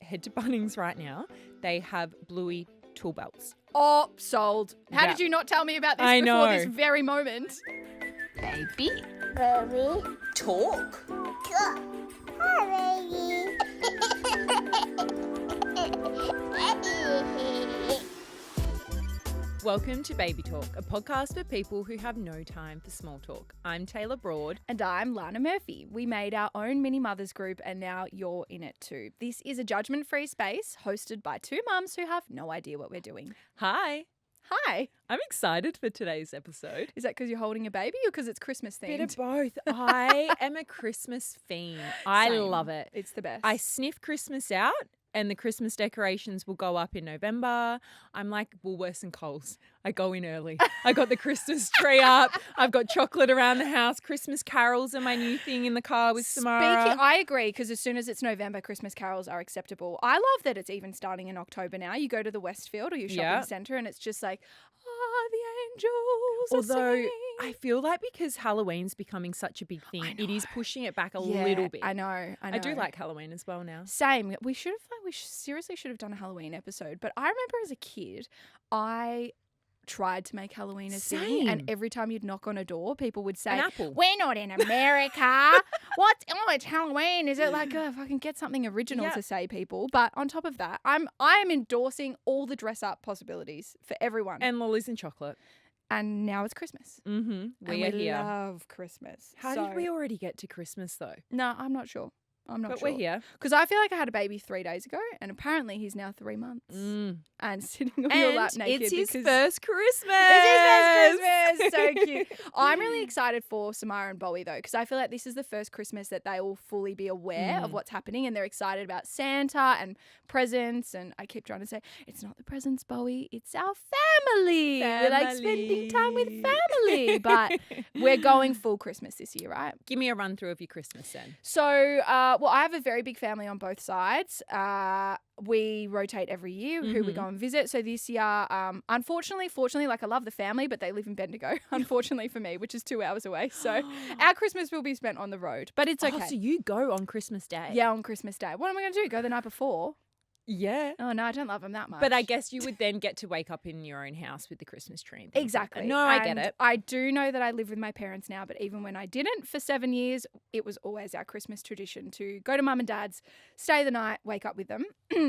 head to Bunnings right now. They have Bluey tool belts. Oh, sold. How Yeah. did you not tell me about this I before know. this very moment? Baby. Baby. Talk. Hi, baby. Welcome to Baby Talk, a podcast for people who have no time for small talk. I'm Tayla Broad. And I'm Lana Murphy. We made our own mini mothers group and now you're in it too. This is a judgment-free space hosted by two mums who have no idea what we're doing. Hi. Hi. I'm excited for today's episode. Is that because you're holding a baby or because it's Christmas Bit of themed? both. I am a Christmas fiend. I Same. love it. It's the best. I sniff Christmas out and the Christmas decorations will go up in November. I'm like Woolworths and Coles. I go in early. I got the Christmas tree up. I've got chocolate around the house. Christmas carols are my new thing in the car with Samara. I agree, because as soon as it's November, Christmas carols are acceptable. I love that it's even starting in October now. You go to the Westfield or your shopping Yeah. centre and it's just like, the angels are Although singing. I feel like because Halloween's becoming such a big thing, it is pushing it back a little bit. I know. I do like Halloween as well now. Same. We seriously should have done a Halloween episode. But I remember as a kid, I tried to make Halloween a thing, Same. and every time you'd knock on a door, people would say, An apple. "We're not in America. What? Oh, it's Halloween. Is it like if I can get something original Yeah. to say, people?" But on top of that, I am endorsing all the dress up possibilities for everyone. And lollies and chocolate. And now it's Christmas. Mm-hmm. And We are here. love Christmas. How So- did we already get to Christmas though? No, I'm not sure. I'm not But sure. we're here. Because I feel like I had a baby 3 days ago, and apparently he's now 3 months and sitting on your lap And naked. it's his because first Christmas. It's his first Christmas. So cute. I'm really excited for Samara and Bowie though, because I feel like this is the first Christmas that they will fully be aware of what's happening, and they're excited about Santa and presents. And I keep trying to say, it's not the presents, Bowie, it's our family. We're like spending time with family. But we're going full Christmas this year, right? Give me a run through of your Christmas then. So, well, I have a very big family on both sides. We rotate every year who we go and visit. So this year, fortunately, like I love the family, but they live in Bendigo, unfortunately for me, which is 2 hours away. So our Christmas will be spent on the road, but it's okay. Oh, so you go on Christmas Day? Yeah, on Christmas Day. What am I going to do? Go the night before? Yeah. Oh, no, I don't love them that much. But I guess you would then get to wake up in your own house with the Christmas tree. And things like Exactly. that. No, I get And it. I do know that I live with my parents now, but even when I didn't for 7 years, it was always our Christmas tradition to go to mum and dad's, stay the night, wake up with them.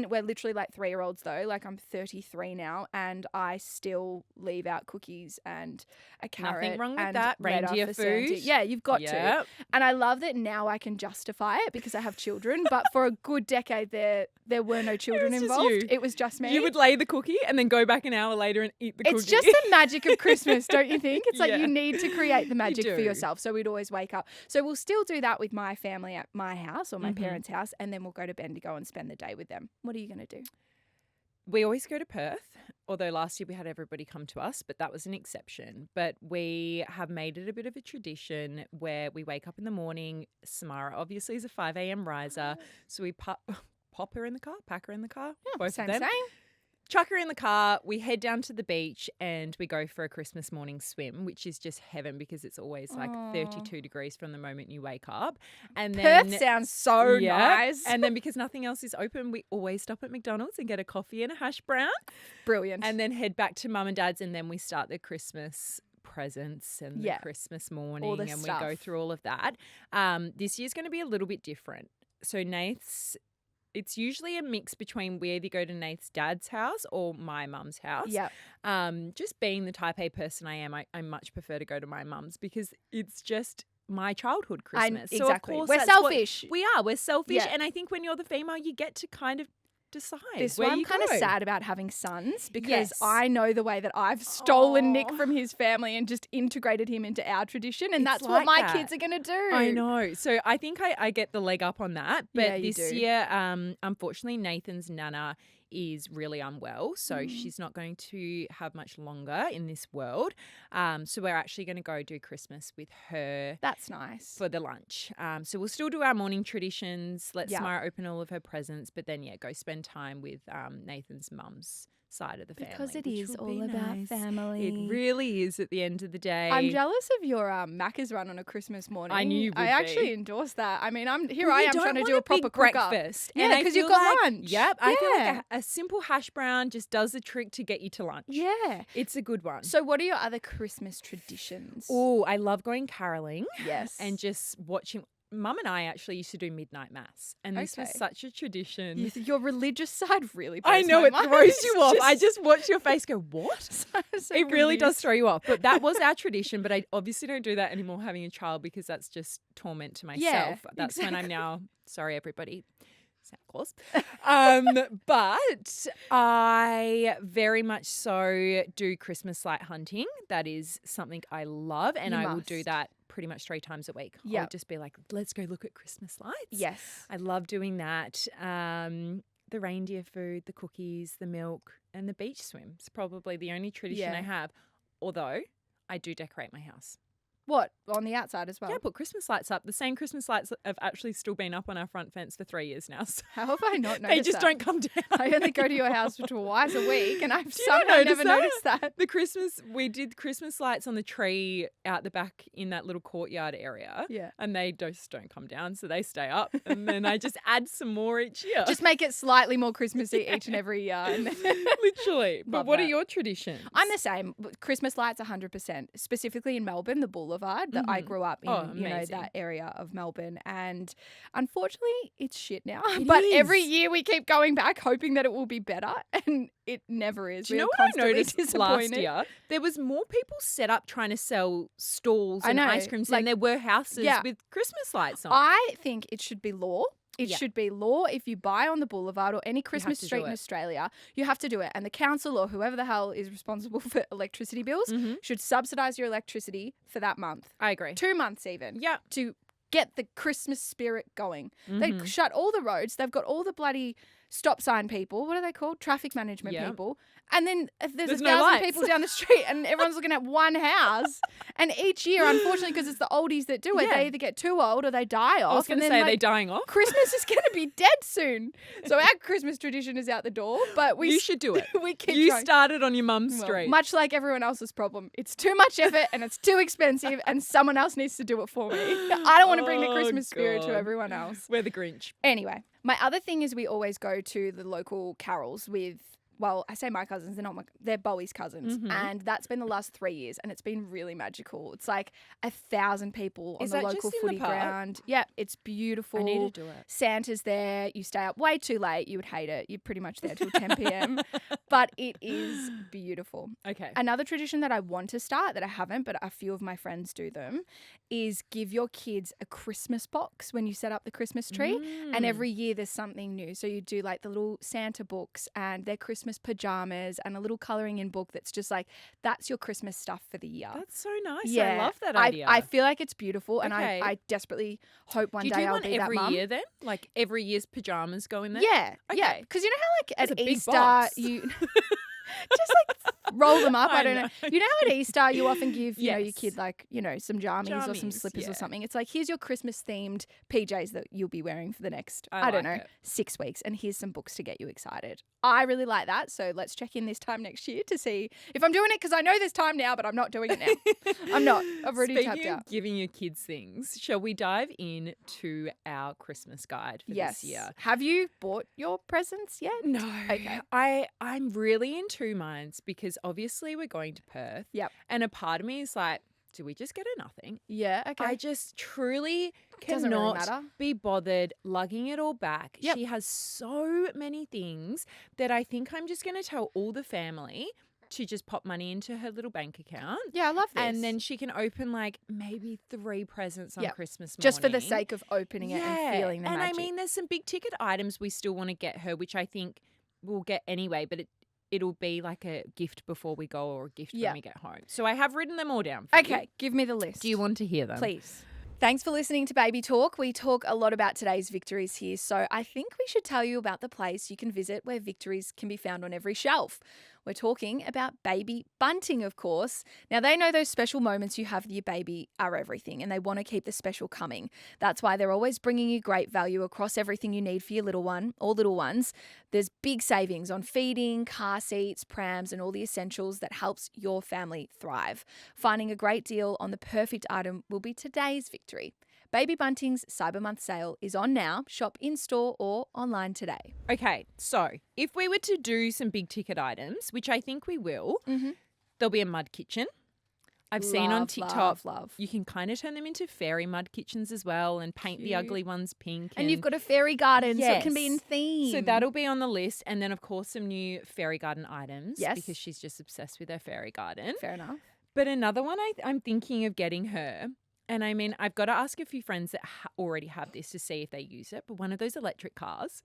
We're literally like 3-year-olds though. Like I'm 33 now and I still leave out cookies and a carrot. Nothing wrong with and that. letter Reindeer for Santa. food. Yeah, you've got to. Yep. And I love that now I can justify it because I have children. But for a good decade there were no children was just involved. you. It was just me. You would lay the cookie and then go back an hour later and eat the cookie. It's just the magic of Christmas, don't you think? It's like Yeah. you need to create the magic for do. yourself. So we'd always wake up. So we'll still do that with my family at my house or my Mm-hmm. parents' house, and then we'll go to Bendigo and spend the day with them. What are you going to do? We always go to Perth, although last year we had everybody come to us, but that was an exception. But we have made it a bit of a tradition where we wake up in the morning. Samara obviously is a 5 a.m. riser, so we pop her in the car, pack her in the car, both Same, of them. same. Chuck her in the car, we head down to the beach and we go for a Christmas morning swim, which is just heaven because it's always like 32 degrees from the moment you wake up. And then Perth sounds so yeah, nice. And then because nothing else is open, we always stop at McDonald's and get a coffee and a hash brown Brilliant. and then head back to mum and dad's, and then we start the Christmas presents and the Christmas morning the and we go stuff. through all of that. This year's going to be a little bit different. So it's usually a mix between we either go to Nath's dad's house or my mum's house. Yeah. Just being the type A person I am, I much prefer to go to my mum's because it's just my childhood Christmas. So of exactly. course We're that's what- selfish. we are. We're selfish. Yeah. And I think when you're the female, you get to kind of decide This where why I'm you kind of go. sad about having sons because Yes. I know the way that I've stolen Nick Aw. from his family and just integrated him into our tradition, and It's that's like what my that. kids are going to do. I know. So I think I get the leg up on that. But Yeah, you this do. year, unfortunately, Nathan's nana is really unwell. So she's not going to have much longer in this world. So we're actually going to go do Christmas with her That's nice. for the lunch. So we'll still do our morning traditions, let Yeah. Samara open all of her presents, but then, go spend time with Nathan's mum's side of the family. Because it which is will be all about nice. family. It really is at the end of the day. I'm jealous of your Macca's run on a Christmas morning. I knew you would I actually be. endorse that. I mean, I am You trying to don't do a want proper big cook-up. breakfast. Yeah, And I 'cause you've feel got like- lunch. Yep. I feel Yeah. like a simple hash brown just does the trick to get you to lunch. Yeah. It's a good one. So what are your other Christmas traditions? Oh, I love going caroling. Yes. And just watching. Mum and I actually used to do midnight mass, and this was Okay. such a tradition. Your religious side really blows I know my it mind. throws you off. It's I just watch your face go, what? so It really does confused. throw you off. But that was our tradition. But I obviously don't do that anymore having a child because that's just torment to myself. Yeah, That's when I'm exactly. now, sorry, everybody, Santa Claus. But I very much so do Christmas light hunting. That is something I love. And You I will do must. that pretty much 3 times a week. I'll Yep. just be like, let's go look at Christmas lights. Yes. I love doing that. The reindeer food, the cookies, the milk, and the beach swim. It's probably the only tradition I Yeah. have. Although I do decorate my house. What? On the outside as well? Yeah, I put Christmas lights up. The same Christmas lights have actually still been up on our front fence for 3 years now. So How have I not noticed they just that? don't come down. I only go to your house twice a week and I've Do you not somehow notice never that? noticed that. We did Christmas lights on the tree out the back in that little courtyard area. Yeah. And they just don't come down, so they stay up. And then I just add some more each year. Just make it slightly more Christmassy each and every year. And Literally. But Love what are that. your traditions? I'm the same. Christmas lights 100%, specifically in Melbourne, the Boulevard that I grew up in, Oh, you know, amazing. that area of Melbourne. And unfortunately, it's shit now. It but every is. year we keep going back hoping that it will be better and it never is. Do you We're know what I constantly noticed last disappointed. year? There was more people set up trying to sell stalls I and know, ice creams like- than there were houses Yeah. with Christmas lights on. I think it should be law. It Yeah. should be law if you buy on the boulevard or any Christmas to street do in it. Australia, you have to do it. And the council or whoever the hell is responsible for electricity bills Mhm. should subsidise your electricity for that month. I agree. 2 months even. Yeah. To get the Christmas spirit going. They Mhm. shut all the roads. They've got all the bloody stop sign people. What are they called? Traffic management Yeah. people. And then if there's There's a no 1,000 lights. people down the street and everyone's looking at one house. And each year, unfortunately, because it's the oldies that do it, Yeah. they either get too old or they die off. I was going and to then, say, are they like, dying off? Christmas is going to be dead soon. So our Christmas tradition is out the door. But we You should do it. we keep You trying. started on your mum's Well, street. much like everyone else's problem. It's too much effort and it's too expensive and someone else needs to do it for me. I don't want to bring the Oh, Christmas spirit to God. everyone else. We're the Grinch. Anyway, my other thing is we always go to the local carols with, well, I say my cousins, they're Bowie's cousins. Mhm. And that's been the last 3 years and it's been really magical. It's like 1,000 people on Is the that local just in the footy park? ground. Yeah, it's beautiful. I need to do it. Santa's there. You stay up way too late. You would hate it. You're pretty much there till 10 p.m. But it is beautiful. Okay. Another tradition that I want to start that I haven't, but a few of my friends do them, is give your kids a Christmas box when you set up the Christmas tree. And Mm. every year there's something new. So you do like the little Santa books and their Christmas pajamas and a little colouring in book that's just like, that's your Christmas stuff for the year. That's so nice. I love that idea. I feel like it's beautiful and Okay. I desperetally hope one do you day do I'll one be that every mum. year then? Like every year's pajamas go in there? Yeah, yeah. Okay. Because you know how like That's at a big Easter box. you just like roll them up. I I don't know. know. You know how at Easter you often give you know your Yes. kid like some jammies or some Jammies, slippers yeah. or something. It's like here's your Christmas themed PJs that you'll be wearing for the next I don't like know it. 6 weeks, and here's some books to get you excited. I really like that. So let's check in this time next year to see if I'm doing it because I know there's time now, but I'm not doing it now. I'm not. I've already Speaking tapped of out. giving your kids things, shall we dive in to our Christmas guide for Yes. this year? Have you bought your presents yet? No. Okay. I'm really in 2 minds because obviously we're going to Perth. Yep. And a part of me is like, do we just get her nothing? Yeah. Okay. I just truly Doesn't really cannot matter. be bothered lugging it all back. Yep. She has so many things that I think I'm just going to tell all the family to just pop money into her little bank account. Yeah, I love this. And then she can open like maybe 3 presents on Yep. Christmas morning. just for the sake of opening it and feeling the and magic. I mean, there's some big ticket items we still want to get her, which I think we'll get anyway, but it'll be like a gift before we go or a gift Yeah. when we get home. So I have written them all down for you. Okay, give me the list. Do you want to hear them? Please. Thanks for listening to Baby Talk. We talk a lot about today's victories here, so I think we should tell you about the place you can visit where victories can be found on every shelf. We're talking about baby bunting, of course. Now, they know those special moments you have with your baby are everything, and they want to keep the special coming. That's why they're always bringing you great value across everything you need for your little one or little ones. There's big savings on feeding, car seats, prams, and all the essentials that helps your family thrive. Finding a great deal on the perfect item will be today's victory. Baby Bunting's Cyber Month sale is on now. Shop in-store or online today. Okay, so if we were to do some big ticket items, which I think we will, there'll be a mud kitchen. I've seen on TikTok, love. you can kind of turn them into fairy mud kitchens as well and paint the ugly ones pink. And you've got a fairy garden, so it can be in Yes. theme. So that'll be on the list. And then, of course, some new fairy garden items. Yes. Because she's just obsessed with her fairy garden. Fair enough. But another one I'm thinking of getting her, and I mean, I've got to ask a few friends that already have this to see if they use it, but one of those electric cars.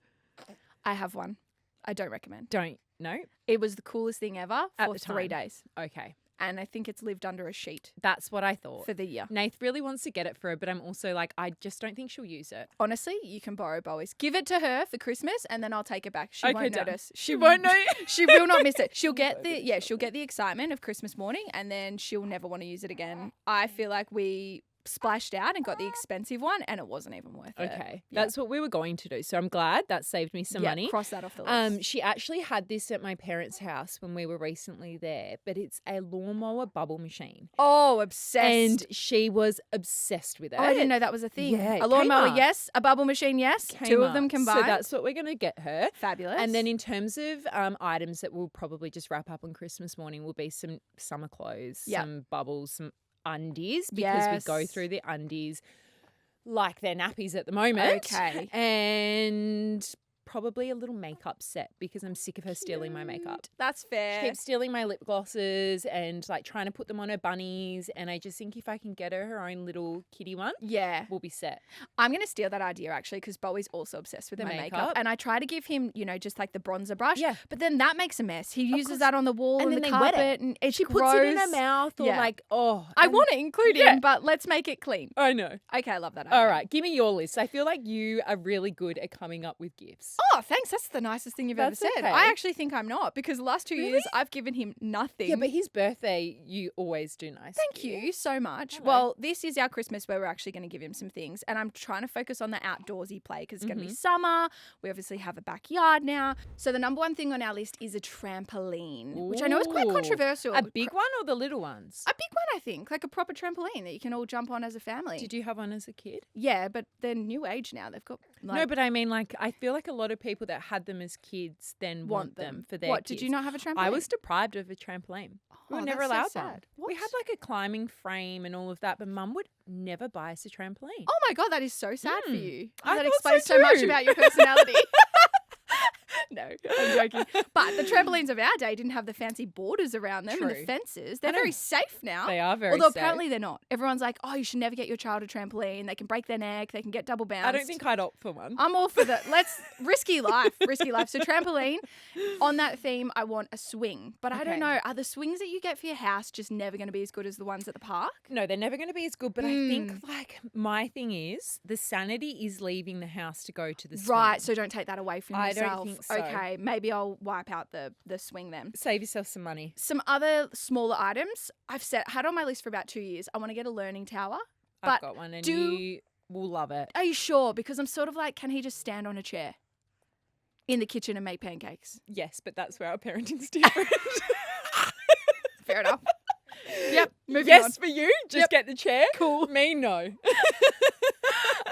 I have one. I don't recommend. Don't know. It was the coolest thing ever At for the 3 time. days. Okay. And I think it's lived under a sheet That's what I thought. for the year. Nath really wants to get it for her, but I'm also like, I just don't think she'll use it. Honestly, you can borrow Bowie's. Give it to her for Christmas and then I'll take it back. She won't done. notice. She won't know. She will not miss it. She'll get the excitement of Christmas morning and then she'll never want to use it again. I feel like we splashed out and got the expensive one and it wasn't even worth it. Okay. Yeah. That's what we were going to do. So I'm glad that saved me some money. Cross that off the list. She actually had this at my parents' house when we were recently there, but it's a lawnmower bubble machine. Oh, obsessed. And she was obsessed with it. Oh, I didn't know that was a thing. Yeah, A lawnmower, Kmart. yes. A bubble machine, yes. Two of them Kmart. combined. So that's what we're going to get her. Fabulous. And then in terms of items that we'll probably just wrap up on Christmas morning will be some summer clothes, Yep. some bubbles, some undies, because we go Yes. through the undies like they're nappies at the moment. Okay. And probably a little makeup set because I'm sick of her stealing my makeup. That's fair. She keeps stealing my lip glosses and like trying to put them on her bunnies. And I just think if I can get her own little kitty one, Yeah. we'll be set. I'm going to steal that idea actually because Bowie's also obsessed with The my makeup. makeup. And I try to give him, just like the bronzer brush. Yeah. But then that makes a mess. He uses course. that on the wall And and, then the they wet carpet it. and it's She puts it in her gross. mouth or Yeah. like, oh. I and- want to include Yeah. him, but let's make it clean. I know. Okay, I love that idea. All right, give me your list. I feel like you are really good at coming up with gifts. Oh, thanks. That's the nicest thing you've That's ever said. okay. I actually think I'm not because the last 2 Really? years I've given him nothing. Yeah, but his birthday, you always do nice. Thank you so much. Hello. Well, this is our Christmas where we're actually going to give him some things. And I'm trying to focus on the outdoorsy play because it's going to be summer. We obviously have a backyard now. So the number one thing on our list is a trampoline, which I know is quite Ooh. controversial. A big one or the little ones? A big one, I think. Like a proper trampoline that you can all jump on as a family. Did you have one as a kid? Yeah, but they're new age now. They've got like, No, but I mean, like, I feel like a lot of people that had them as kids then want them for their What, kids. did you not have a trampoline? I was deprived of a trampoline. We Oh, were never that's so allowed sad. one. We had What? like a climbing frame and all of that, but Mum would never buy us a trampoline. Oh my God, that is so sad for Mm. you. I that thought explains so so much too. about your personality. No, I'm joking. But the trampolines of our day didn't have the fancy borders around them and the True. fences. I They're know. very safe now. They are very Although safe. apparently they're not. Everyone's like, oh, you should never get your child a trampoline. They can break their neck. They can get double bounced. I don't think I'd opt for one. I'm all for the risky life. So trampoline. On that theme, I want a swing. But I Okay. don't know. Are the swings that you get for your house just never going to be as good as the ones at the park? No, they're never going to be as good. But I think, like, my thing is the sanity is leaving the house to go to the swing. Right. So don't take that away from I don't yourself. think so. Okay. Maybe I'll wipe out the swing then. Save yourself some money. Some other smaller items I've had on my list for about 2 years. I want to get a learning tower. I've But got one and do- you will love it. Are you sure? Because I'm sort of like, can he just stand on a chair in the kitchen and make pancakes? Yes, but that's where our parenting's different. Fair enough. Yep. Moving yes, for you, just Yep. get the chair. Cool. Me, no.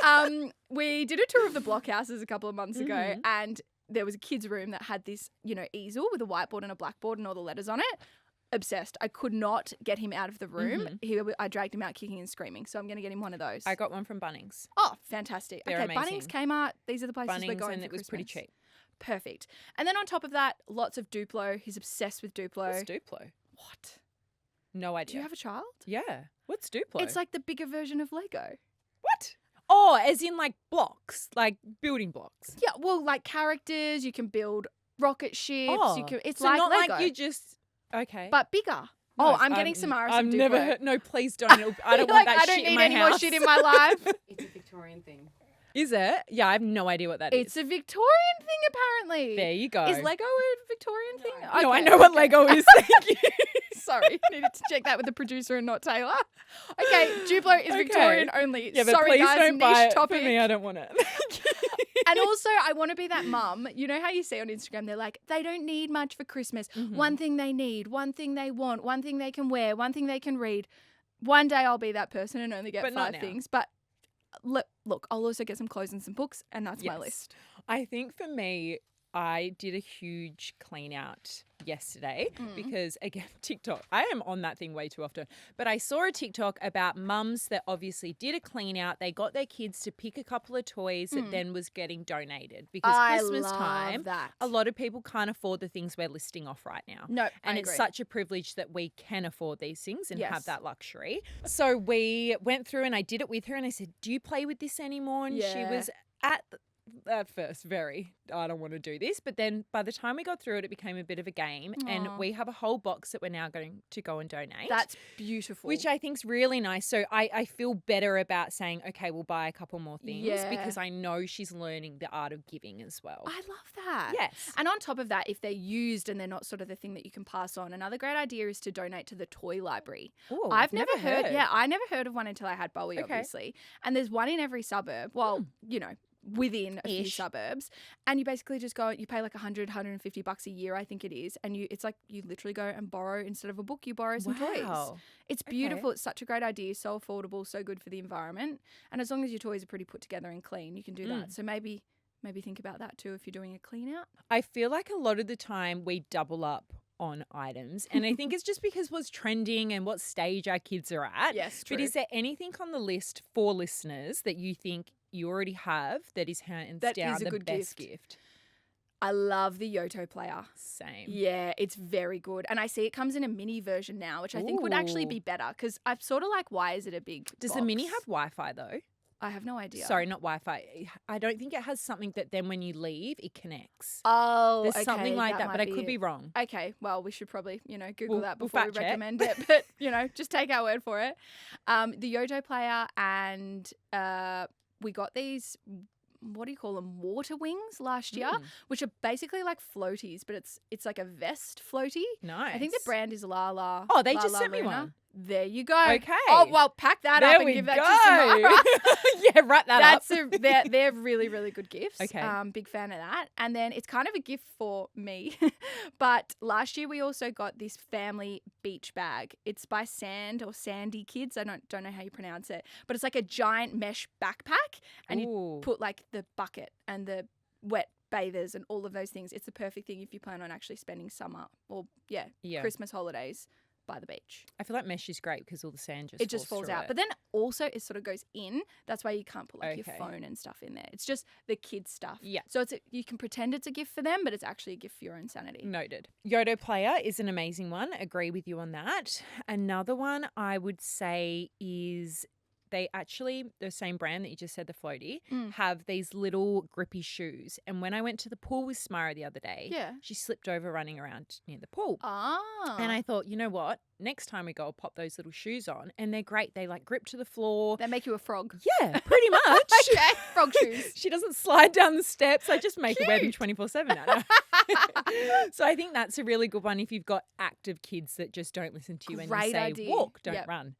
on. We did a tour of the blockhouses a couple of months ago, Mhm. and there was a kid's room that had this, easel with a whiteboard and a blackboard and all the letters on it. Obsessed. I could not get him out of the room. I dragged him out kicking and screaming. So I'm going to get him one of those. I got one from Bunnings. Oh, fantastic. They're okay, amazing. Bunnings, Kmart, these are the places we're Bunnings, going and for it was pretty Christmas. cheap. Perfect. And then on top of that, lots of Duplo. He's obsessed with Duplo. What's Duplo? What? No idea. Do you have a child? Yeah. What's Duplo? It's like the bigger version of Lego. what? Oh, as in like blocks, like building blocks. Yeah, well, like characters, you can build rocket ships. It's so like not Lego, like you just okay. but bigger. No, Oh, I'm getting Samara some I've Duplo. never heard. No, please don't. I don't You're want like, that I don't shit in need my any house. more shit in my life. It's a Victorian thing. Is it? Yeah, I have no idea what that is. It's a Victorian thing, apparently. There you go. Is Lego a Victorian thing? No, I Okay, know what okay. Lego is. Thank you. Sorry, needed to check that with the producer and not Taylor. Okay, Duplo is Victorian only. Yeah, but Sorry, please guys, don't niche buy it topic. for me. I don't want it. And also, I want to be that mum. You know how you see on Instagram, they're like, they don't need much for Christmas. Mm-hmm. One thing they need, one thing they want, one thing they can wear, one thing they can read. One day I'll be that person and only get But not 5 now. things. But look, I'll also get some clothes and some books, and that's my Yes. list. I think for me, I did a huge clean out yesterday because, again, TikTok, I am on that thing way too often. But I saw a TikTok about mums that obviously did a clean out. They got their kids to pick a couple of toys that then was getting donated because Christmas time, that. a lot of people can't afford the things we're listing off right now. No, And I it's agree. such a privilege that we can afford these things and Yes. have that luxury. So we went through and I did it with her and I said, do you play with this anymore? And she Yeah. was at first I don't want to do this. But then by the time we got through it, it became a bit of a game. Aw. And we have a whole box that we're now going to go and donate. That's beautiful. Which I think's really nice. So I feel better about saying, okay, we'll buy a couple more things Yeah. because I know she's learning the art of giving as well. I love that. Yes. And on top of that, if they're used and they're not sort of the thing that you can pass on, another great idea is to donate to the toy library. Ooh, I've never heard. Yeah, I never heard of one until I had Bowie, Okay. obviously. And there's one in every suburb. Well, you know, within a few Ish. suburbs. And you basically just go, you pay like $150 a year, I think it is. And it's like you literally go and borrow, instead of a book, you borrow some toys. Wow. It's beautiful. It's such a great idea. So affordable, so good for the environment. And as long as your toys are pretty put together and clean, you can do that. So maybe think about that too if you're doing a clean out. I feel like a lot of the time we double up on items. And I think it's just because what's trending and what stage our kids are at. Yes, true. But is there anything on the list for listeners that you think you already have that is hands That down is a the good best gift. gift? I love the Yoto player. Same. Yeah, it's very good. And I see it comes in a mini version now, which I think would actually Ooh. be better because I'm sort of like, why is it a big Does box? the mini have Wi-Fi though? I have no idea. Sorry, not Wi-Fi. I don't think it has something that then when you leave, it connects. Oh, There's okay, something like that, might but I could it. be wrong. Okay, well, we should probably, Google We'll that before we fact check. recommend it. But, just take our word for it. The Yoto player and we got these, what do you call them, water wings last year, which are basically like floaties, but it's like a vest floaty. Nice. I think the brand is Lala. Oh, they just Lala sent me Luna. one. There you go. Okay. Oh, well, pack that There up and we give go. that to Samara. Yeah, wrap that up. They're really, really good gifts. Okay. Big fan of that. And then it's kind of a gift for me. But last year we also got this family beach bag. It's by Sand or Sandy Kids. I don't know how you pronounce it. But it's like a giant mesh backpack. And you Ooh. put like the bucket and the wet bathers and all of those things. It's the perfect thing if you plan on actually spending summer or Yeah. Christmas holidays by the beach. I feel like mesh is great because all the sand just It just falls through out. it. But then also it sort of goes in. That's why you can't put like Okay. your phone and stuff in there. It's just the kids' stuff. Yeah. So you can pretend it's a gift for them, but it's actually a gift for your own sanity. Noted. Yoto Player is an amazing one. Agree with you on that. Another one I would say is they actually, the same brand that you just said, the floaty, have these little grippy shoes. And when I went to the pool with Smara the other day, Yeah. she slipped over running around near the pool. Ah. And I thought, you know what? Next time we go, I'll pop those little shoes on. And they're great. They like grip to the floor. They make you a frog. Yeah, pretty much. Okay. Frog shoes. She doesn't slide down the steps. I just make her wear them 24/7 now. So I think that's a really good one if you've got active kids that just don't listen to you and you Great say idea. walk, don't Yep. run.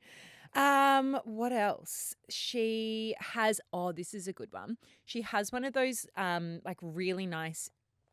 What else? She has, this is a good one. She has one of those like really nice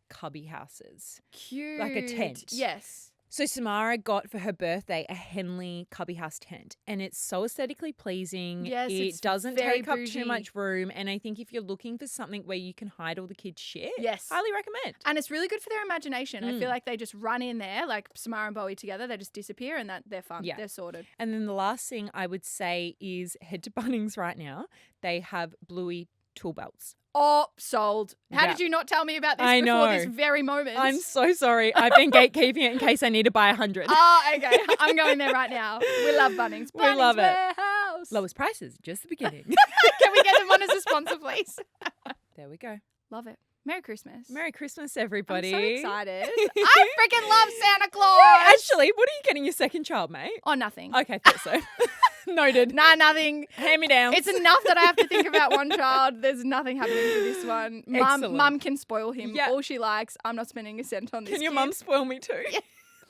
cubby houses. Cute. Like a tent. Yes. So Samara got for her birthday a Henley cubby house tent, and it's so aesthetically pleasing. Yes, it's it doesn't very take up bougie. too much room, and I think if you're looking for something where you can hide all the kids' shit, Yes. highly recommend. And it's really good for their imagination. I feel like they just run in there, like Samara and Bowie together. They just disappear and they're fun. Yeah. They're sorted. And then the last thing I would say is head to Bunnings right now. They have Bluey tool belts. Oh, sold. How Yeah. did you not tell me about this I before know. this very moment? I'm so sorry. I've been gatekeeping it in case I need to buy 100. Oh, okay. I'm going there right now. We love Bunnings. We love it. Warehouse. Lowest prices, just the beginning. Can we get them on as a sponsor, please? There we go. Love it. Merry Christmas. Merry Christmas, everybody. I'm so excited. I freaking love Santa Claus. Yeah, actually, what are you getting your second child, mate? Oh, nothing. Okay, thought so. Noted. Nah, nothing. Hand me down. It's enough that I have to think about one child. There's nothing happening for this one. Excellent. Mum can spoil him Yeah. all she likes. I'm not spending a cent on this. Can your kid. mum spoil me too?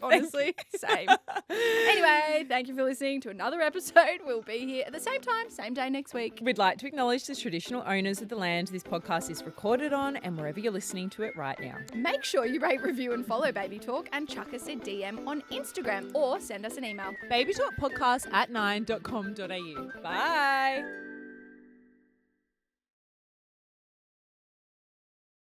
Honestly, same. Anyway, thank you for listening to another episode. We'll be here at the same time, same day next week. We'd like to acknowledge the traditional owners of the land this podcast is recorded on and wherever you're listening to it right now. Make sure you rate, review, and follow Baby Talk and chuck us a DM on Instagram or send us an email. babytalkpodcast@9.com.au. Bye.